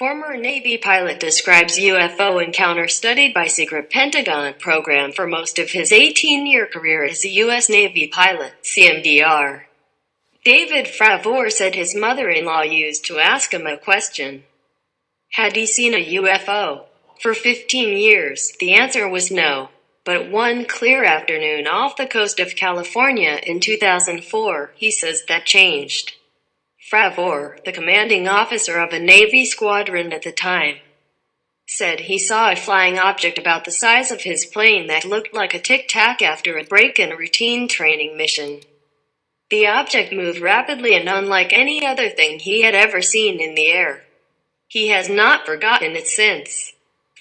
Former Navy pilot describes UFO encounter studied by secret Pentagon program for most of his 18-year career as a U.S. Navy pilot, CMDR. David Fravor said his mother-in-law used to ask him a question. Had he seen a UFO? For 15 years, the answer was no. But one clear afternoon off the coast of California in 2004, he says that changed. Fravor, the commanding officer of a Navy squadron at the time, said he saw a flying object about the size of his plane that looked like a tic-tac after a break in a routine training mission. The object moved rapidly and unlike any other thing he had ever seen in the air. He has not forgotten it since.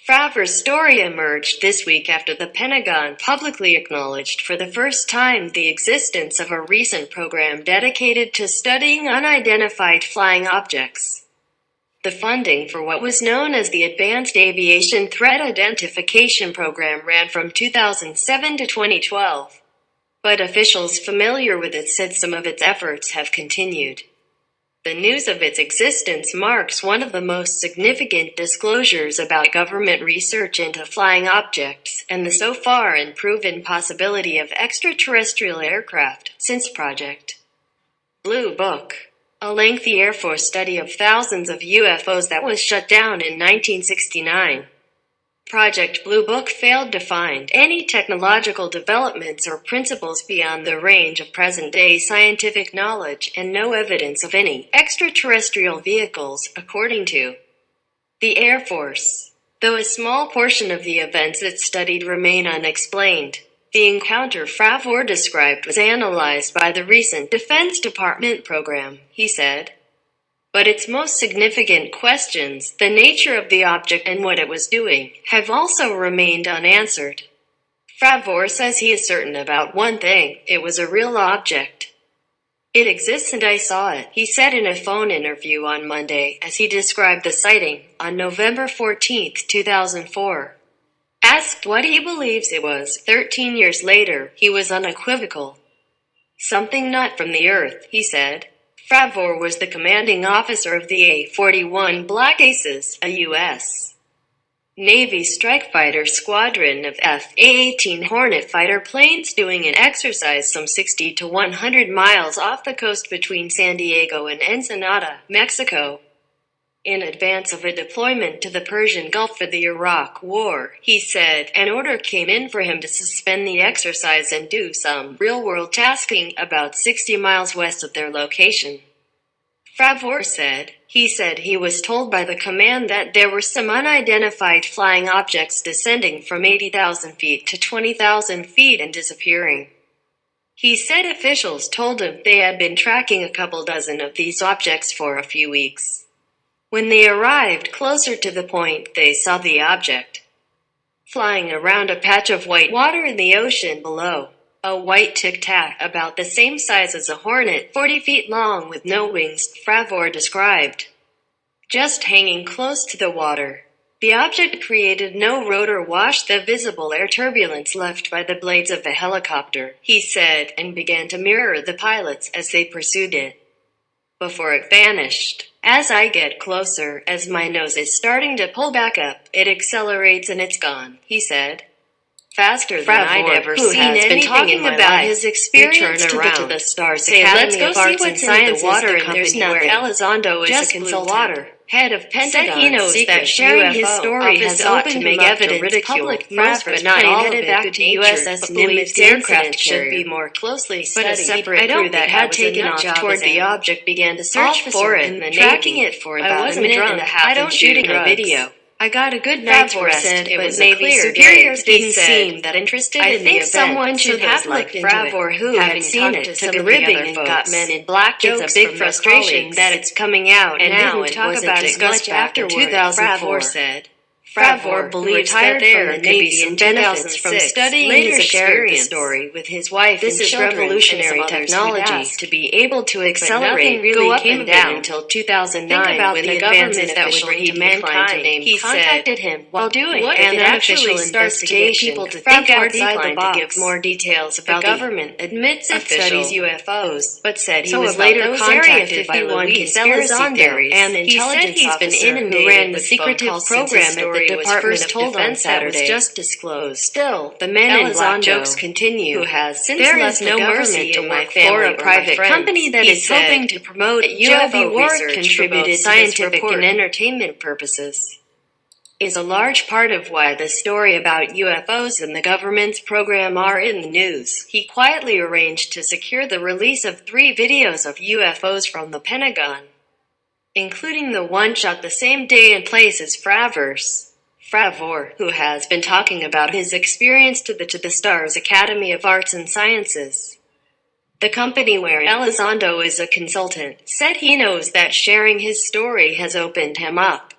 Fravor's story emerged this week after the Pentagon publicly acknowledged for the first time the existence of a recent program dedicated to studying unidentified flying objects. The funding for what was known as the Advanced Aviation Threat Identification Program ran from 2007 to 2012. But officials familiar with it said some of its efforts have continued. The news of its existence marks one of the most significant disclosures about government research into flying objects and the so far unproven possibility of extraterrestrial aircraft since Project Blue Book, a lengthy Air Force study of thousands of UFOs that was shut down in 1969. Project Blue Book failed to find any technological developments or principles beyond the range of present-day scientific knowledge and no evidence of any extraterrestrial vehicles, according to the Air Force. Though a small portion of the events it studied remain unexplained, the encounter Fravor described was analyzed by the recent Defense Department program, he said. But its most significant questions, the nature of the object and what it was doing, have also remained unanswered. Fravor says he is certain about one thing: it was a real object. It exists and I saw it, he said in a phone interview on Monday as he described the sighting on November 14, 2004. Asked what he believes it was 13 years later, he was unequivocal. Something not from the Earth, he said. Fravor was the commanding officer of the A-41 Black Aces, a U.S. Navy strike fighter squadron of F-A-18 Hornet fighter planes doing an exercise some 60 to 100 miles off the coast between San Diego and Ensenada, Mexico. In advance of a deployment to the Persian Gulf for the Iraq War, he said, an order came in for him to suspend the exercise and do some real-world tasking about 60 miles west of their location. Fravor said he was told by the command that there were some unidentified flying objects descending from 80,000 feet to 20,000 feet and disappearing. He said officials told him they had been tracking a couple dozen of these objects for a few weeks. When they arrived closer to the point, they saw the object flying around a patch of white water in the ocean below. A white tic-tac about the same size as a hornet, 40 feet long with no wings, Fravor described. Just hanging close to the water. The object created no rotor wash the visible air turbulence left by the blades of the helicopter, he said, and began to mirror the pilots as they pursued it. Before it vanished. As I get closer, as my nose is starting to pull back up, it accelerates and it's gone, he said. Faster than I'd ever seen anything in my life. His experience to the Stars Academy of Arts and Sciences, water, and there's nothing. Elizondo is a consultant, head of Pentagon. Said he knows that sharing his story has opened to make evidence public. Most but not all headed back to USS Nimitz aircraft should be more closely studied. But a separate crew that had taken off toward the object began to search for it and tracking it for about a minute and a half and shooting a video. I got a good night's rest. It was Navy superiors didn't seem that interested in the event. I think someone should have looked into Fravor who had seen it, took a ribbing and got men in black jokes. It's a big frustration that it's coming out and now and wasn't discussed after 2004. Fravor said. Favor believes that there could be some benefits from studying his experience story with his wife. This is revolutionary technology to be able to accelerate, go up and down until 2009. Think about when the government that would bring to mankind. He contacted him while doing an unofficial investigation. People to think outside the box. To give more details about the government admits it studies UFOs, but said he was later contacted by Luis Elizondo, an intelligence officer who ran the secretive program at the Department of Defense that was just disclosed. Still, the men in black jokes continue. Who has since left no mercy to my family for a private company that is hoping to promote UFO research, contributed scientific and entertainment purposes. Is a large part of why the story about UFOs and the government's program are in the news. He quietly arranged to secure the release of 3 videos of UFOs from the Pentagon, including the one shot the same day and place as Favor, who has been talking about his experience to the Stars Academy of Arts and Sciences. The company where Elizondo is a consultant said he knows that sharing his story has opened him up